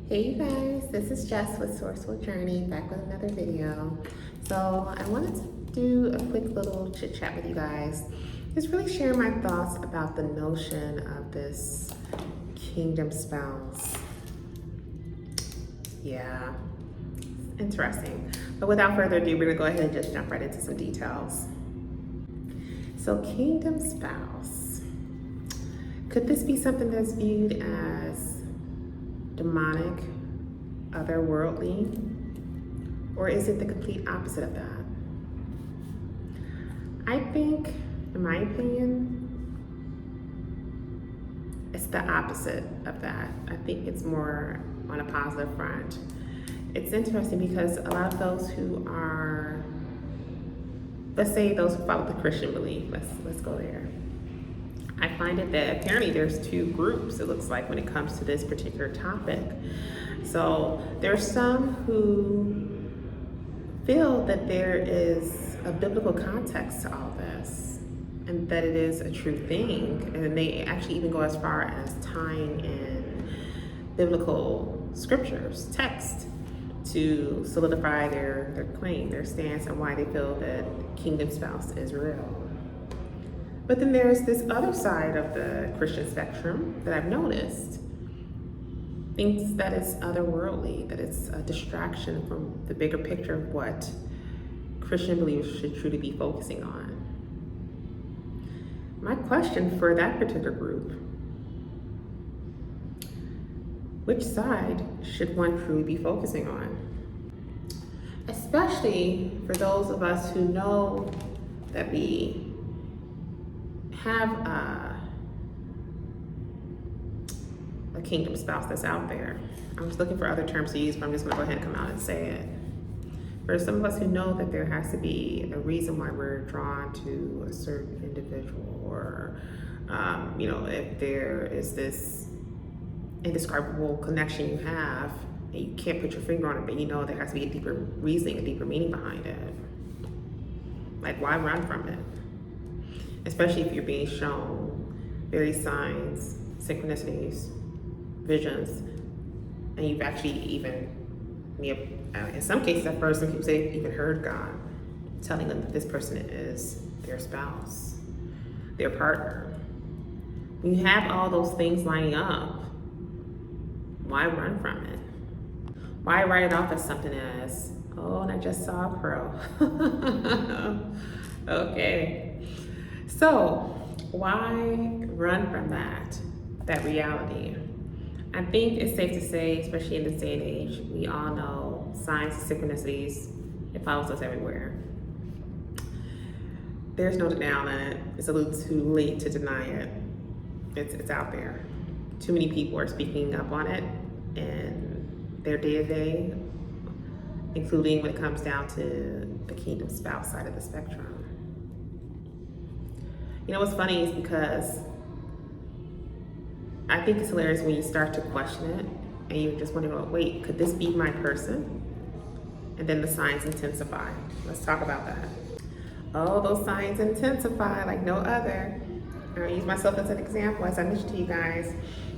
Hey you guys, this is Jess with sourcefulljourney, back with another video. So I wanted to do a quick little chit chat with you guys. Just really share my thoughts about the notion of this kingdom spouse. Yeah, interesting. But without further ado, we're gonna go ahead and just jump right into some details. So kingdom spouse. Could this be something that's viewed as demonic, otherworldly, or is it the complete opposite of that? I think, in my opinion, it's the opposite of that. I think it's more on a positive front. It's interesting because a lot of those who are, let's say those who follow the Christian belief, let's go there. I find it that apparently there's two groups, it looks like, when it comes to this particular topic. So there's some who feel that there is a biblical context to all this and that it is a true thing. And they actually even go as far as tying in biblical scriptures, text, to solidify their claim, their stance, and why they feel that kingdom spouse is real. But then there's this other side of the Christian spectrum that I've noticed. Thinks that it's otherworldly, that it's a distraction from the bigger picture of what Christian believers should truly be focusing on. My question for that particular group: which side should one truly be focusing on? Especially for those of us who know that we have a kingdom spouse that's out there. I was looking for other terms to use, but I'm just gonna go ahead and come out and say it. For some of us who know that there has to be a reason why we're drawn to a certain individual, or if there is this indescribable connection you have, and you can't put your finger on it, but you know there has to be a deeper reasoning, a deeper meaning behind it. Like, why run from it? Especially if you're being shown various signs, synchronicities, visions, and you've actually even, in some cases at first, some people say even heard God telling them that this person is their spouse, their partner. When you have all those things lining up, why run from it? Why write it off as something as, oh, and I just saw a pro. Okay. So why run from that reality? I think it's safe to say, especially in this day and age, we all know signs, synchronicities, it follows us everywhere. There's no denying it. It's a little too late to deny it. It's out there. Too many people are speaking up on it in their day-to-day, including when it comes down to the kingdom spouse side of the spectrum. You know what's funny is because I think it's hilarious when you start to question it and you're just wondering, well, wait, could this be my person? And then the signs intensify. Let's talk about that. Oh, those signs intensify like no other. I'm gonna use myself as an example. As I mentioned to you guys,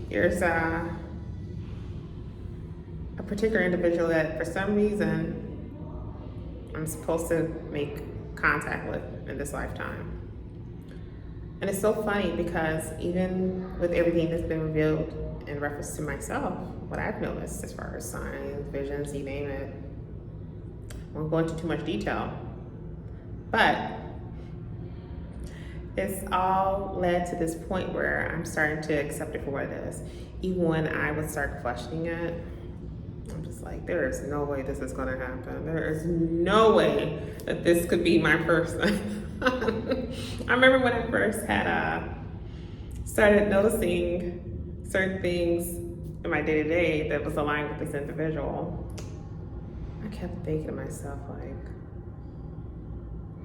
there's a particular individual that for some reason I'm supposed to make contact with in this lifetime. And it's so funny because even with everything that's been revealed in reference to myself, what I've noticed as far as signs, visions, you name it, I won't go into too much detail, but it's all led to this point where I'm starting to accept it for what it is. Even when I would start questioning it, I'm just like, there is no way this is gonna happen. There is no way that this could be my person. I remember when I first had started noticing certain things in my day-to-day that was aligned with this individual. I kept thinking to myself, like,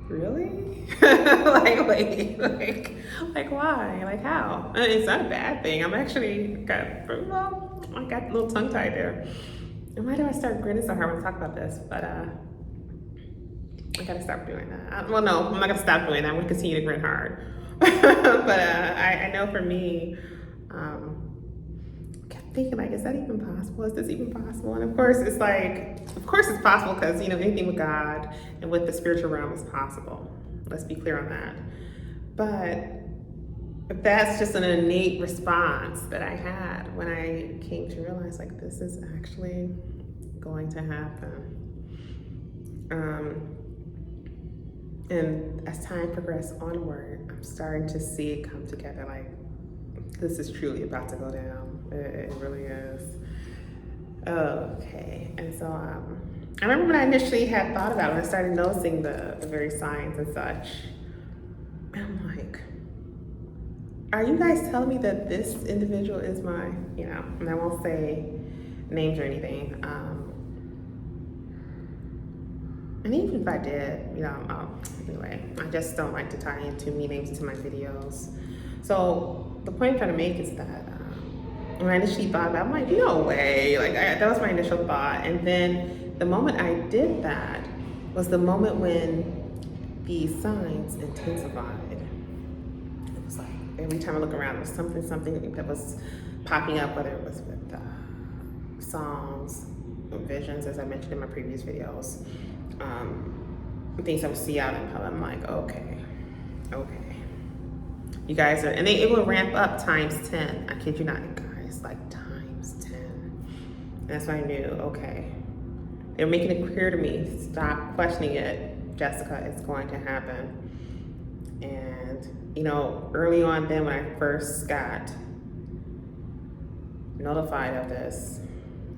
really? like why? Like how? And it's not a bad thing. I'm actually I got a little tongue-tied there. And why do I start grinning so hard when I talk about this? But I gotta stop doing that. Well, no, I'm not gonna stop doing that. I'm gonna continue to grin hard. But I know for me, thinking like, is that even possible? Is this even possible? And of course it's like, of course it's possible, because you know, anything with God and with the spiritual realm is possible. Let's be clear on that. But that's just an innate response that I had when I came to realize like, this is actually going to happen. And as time progressed onward, I'm starting to see it come together. Like, this is truly about to go down. It really is. Okay, and so I remember when I initially had thought about it, I started noticing the very signs and such. And I'm like, are you guys telling me that this individual is my, you know, and I won't say names or anything. And even if I did, you know, anyway, I just don't like to tie in too many names into my videos. So the point I'm trying to make is that when I initially thought about it, I'm like, no way. Like, that was my initial thought. And then the moment I did that was the moment when these signs intensified. It was like, every time I look around, there was something that was popping up, whether it was with songs, visions, as I mentioned in my previous videos. Things I would see out in public. I'm like, okay. You guys are, and it will ramp up times 10. I kid you not, guys, like times 10. And that's when I knew, okay. They're making it clear to me, stop questioning it, Jessica, it's going to happen. And, you know, early on then when I first got notified of this,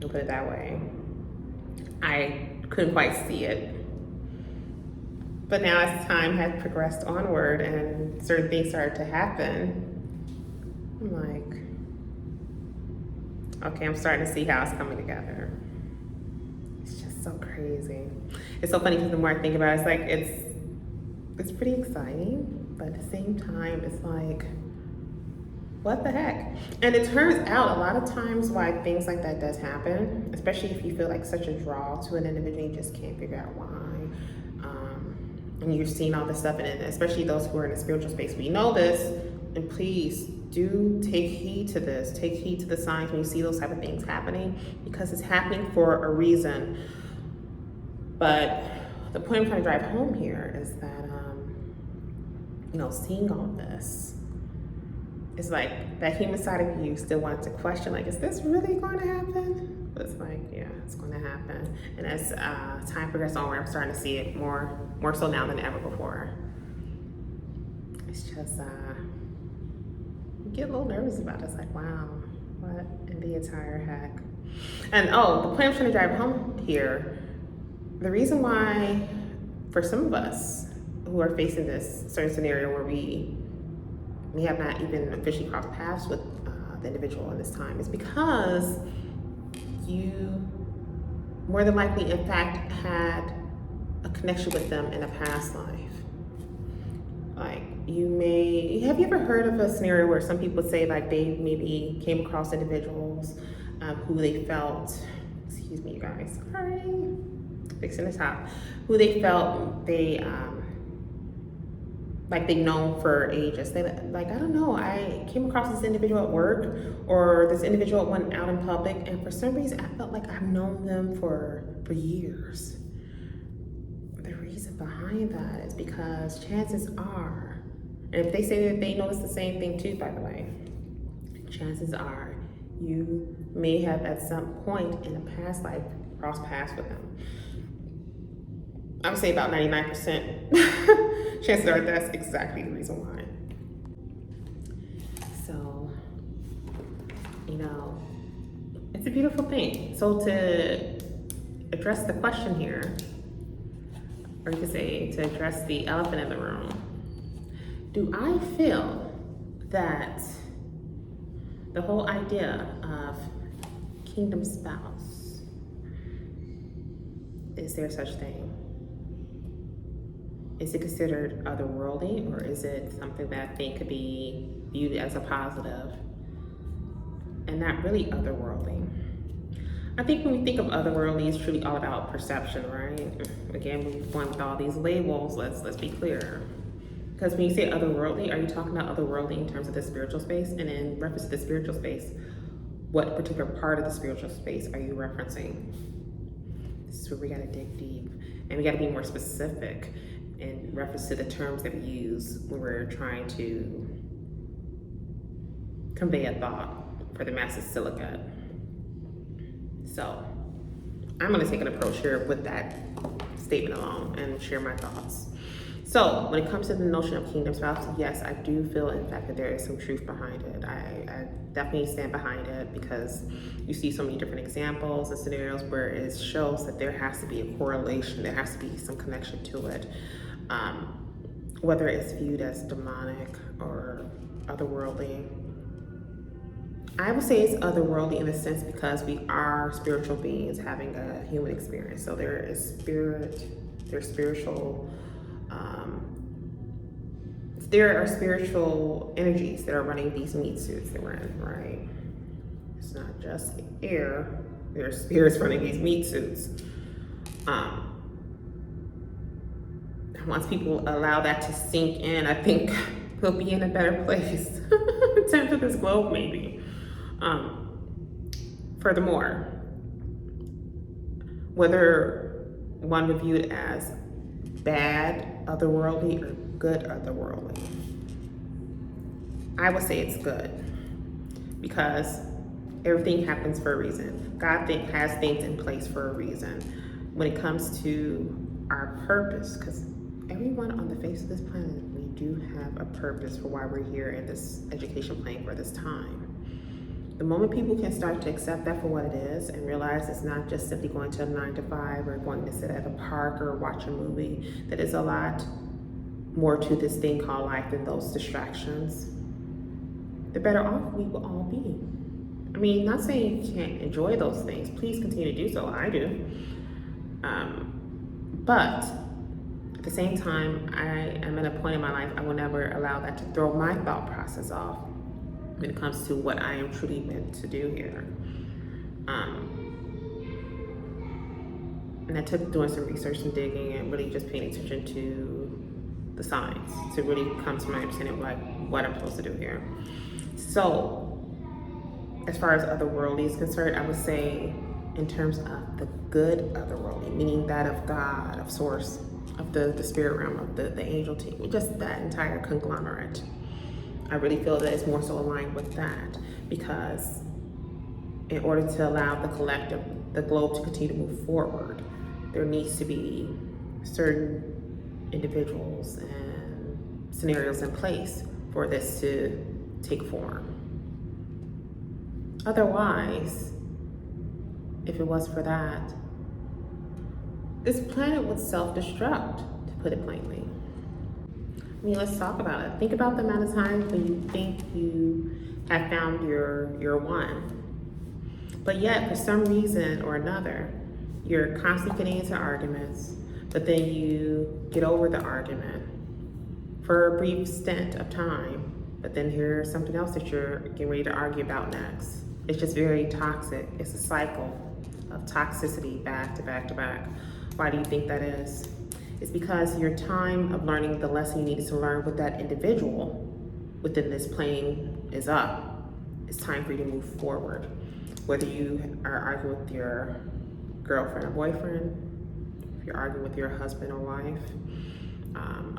I'll put it that way, I couldn't quite see it. But now as time has progressed onward and certain things started to happen, I'm like, okay, I'm starting to see how it's coming together. It's just so crazy. It's so funny because the more I think about it, it's like, it's pretty exciting, but at the same time, it's like, what the heck? And it turns out a lot of times why things like that does happen, especially if you feel like such a draw to an individual, you just can't figure out why. And you're seeing all this stuff, and especially those who are in the spiritual space, we know this, and please do take heed to this. Take heed to the signs when you see those type of things happening, because it's happening for a reason. But the point I'm trying to drive home here is that, you know, seeing all this, it's like that human side of you still wants to question, like, is this really going to happen? But it's like, yeah, it's going to happen. And as time progresses on, I'm starting to see it more so now than ever before. It's just, you get a little nervous about it. It's like, wow, what in the entire heck? And the point I'm trying to drive home here, the reason why, for some of us who are facing this certain scenario where we have not even officially crossed paths with the individual in this time, is because you more than likely, in fact, had a connection with them in a past life. Like, have you ever heard of a scenario where some people say like they maybe came across individuals who they felt, excuse me you guys, sorry, fixing the top, who they felt like they've known for ages. They like, I don't know, I came across this individual at work, or this individual went out in public, and for some reason I felt like I've known them for years. The reason behind that is because chances are, and if they say that they notice the same thing too, by the way, chances are you may have at some point in a past life crossed paths with them. I would say about 99% chances are that's exactly the reason why. So, you know, it's a beautiful thing. So to address the question here, or you could say to address the elephant in the room, do I feel that the whole idea of kingdom spouse, is there such thing? Is it considered otherworldly, or is it something that I think could be viewed as a positive and not really otherworldly? I think when we think of otherworldly, it's truly all about perception, right? Again, we've gone with all these labels, let's be clear. Because when you say otherworldly, are you talking about otherworldly in terms of the spiritual space? And in reference to the spiritual space, what particular part of the spiritual space are you referencing? This is where we gotta dig deep, and we gotta be more specific in reference to the terms that we use when we're trying to convey a thought for the masses to look at. So I'm gonna take an approach here with that statement alone and share my thoughts. So when it comes to the notion of kingdom spouse, yes, I do feel in fact that there is some truth behind it. I definitely stand behind it, because you see so many different examples and scenarios where it shows that there has to be a correlation, there has to be some connection to it. Whether it's viewed as demonic or otherworldly. I would say it's otherworldly in a sense because we are spiritual beings having a human experience. So there is spirit, there's spiritual, there are spiritual energies that are running these meat suits that we're in, right? It's not just air, there's spirits running these meat suits. Once people allow that to sink in, I think we'll be in a better place in terms of this globe, maybe. Furthermore, whether one would view it as bad otherworldly or good otherworldly, I would say it's good, because everything happens for a reason. God has things in place for a reason. When it comes to our purpose, because everyone on the face of this planet, we do have a purpose for why we're here in this education plane for this time. The moment people can start to accept that for what it is and realize it's not just simply going to a 9 to 5 or going to sit at a park or watch a movie, that is a lot more to this thing called life than those distractions, the better off we will all be. I mean, not saying you can't enjoy those things. Please continue to do so. I do. But at the same time, I am at a point in my life, I will never allow that to throw my thought process off when it comes to what I am truly meant to do here. And that took doing some research and digging and really just paying attention to the signs to really come to my understanding of like what I'm supposed to do here. So as far as otherworldly is concerned, I would say in terms of the good otherworldly, meaning that of God, of source, of the spirit realm, of the angel team, just that entire conglomerate. I really feel that it's more so aligned with that, because in order to allow the collective, the globe to continue to move forward, there needs to be certain individuals and scenarios in place for this to take form. Otherwise, if it was for that, this planet would self-destruct, to put it plainly. I mean, let's talk about it. Think about the amount of times when you think you have found your one, but yet for some reason or another, you're constantly getting into arguments, but then you get over the argument for a brief stint of time, but then here's something else that you're getting ready to argue about next. It's just very toxic. It's a cycle of toxicity back to back to back. Why do you think that is? It's because your time of learning the lesson you needed to learn with that individual within this plane is up. It's time for you to move forward. Whether you are arguing with your girlfriend or boyfriend, if you're arguing with your husband or wife,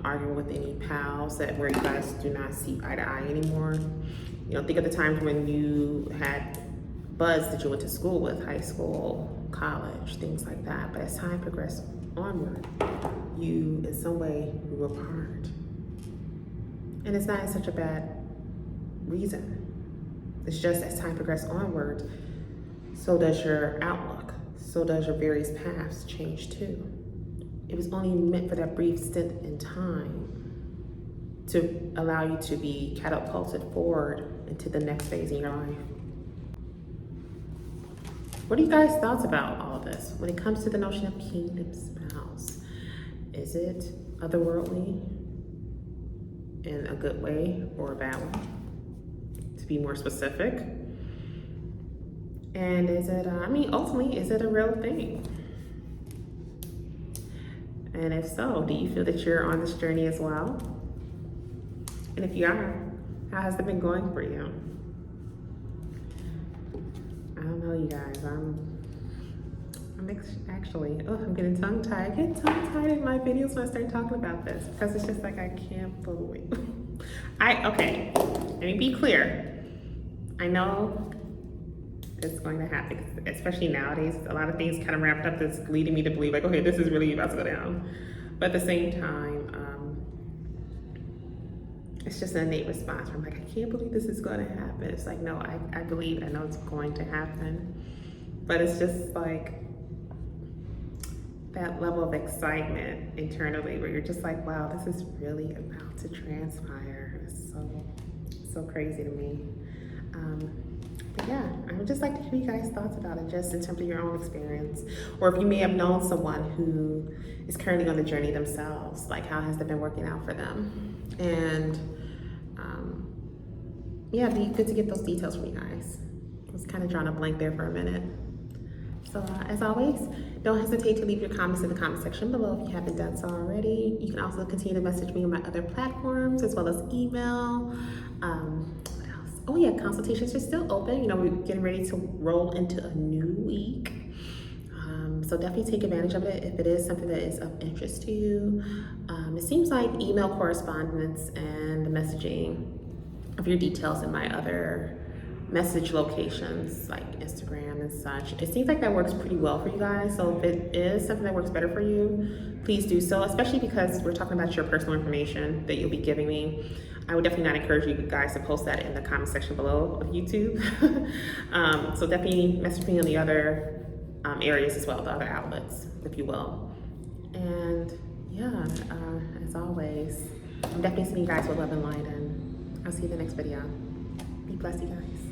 arguing with any pals that where you guys do not see eye to eye anymore. You know, think of the times when you had buds that you went to school with, high school, college, things like that. But as time progressed onward, you in some way grew apart. And it's not such a bad reason. It's just as time progressed onward, so does your outlook, so does your various paths change too. It was only meant for that brief stint in time to allow you to be catapulted forward into the next phase in your life. What are you guys' thoughts about all this when it comes to the notion of kingdom spouse? Is it otherworldly in a good way or a bad way? To be more specific. And is it, ultimately, is it a real thing? And if so, do you feel that you're on this journey as well? And if you are, how has it been going for you? don't know, you guys. Actually, I'm getting tongue-tied. I get tongue-tied in my videos when I start talking about this because it's just like I can't believe. Okay, let me be clear. I know it's going to happen, especially nowadays. A lot of things kind of wrapped up that's leading me to believe like, okay, this is really about to go down. But at the same time, it's just an innate response where I'm like, I can't believe this is going to happen. It's like, no, I believe, I know it's going to happen. But it's just like that level of excitement internally where you're just like, wow, this is really about to transpire. It's so crazy to me. But yeah, I would just like to hear you guys' thoughts about it, just in terms of your own experience. Or if you may have known someone who is currently on the journey themselves, like how has that been working out for them? And yeah, it'd be good to get those details from you guys. I was kind of drawing a blank there for a minute. So as always, don't hesitate to leave your comments in the comment section below if you haven't done so already. You can also continue to message me on my other platforms as well as email. What else? Oh yeah, consultations are still open. You know, we're getting ready to roll into a new week. So definitely take advantage of it if it is something that is of interest to you. It seems like email correspondence and the messaging of your details in my other message locations like Instagram and such, it seems like that works pretty well for you guys. So if it is something that works better for you, please do so, especially because we're talking about your personal information that you'll be giving me. I would definitely not encourage you guys to post that in the comment section below of YouTube. So definitely message me on the other areas as well, the other outlets, if you will. And yeah, as always, I'm definitely seeing you guys with love and light, and I'll see you in the next video. Be blessed, you guys.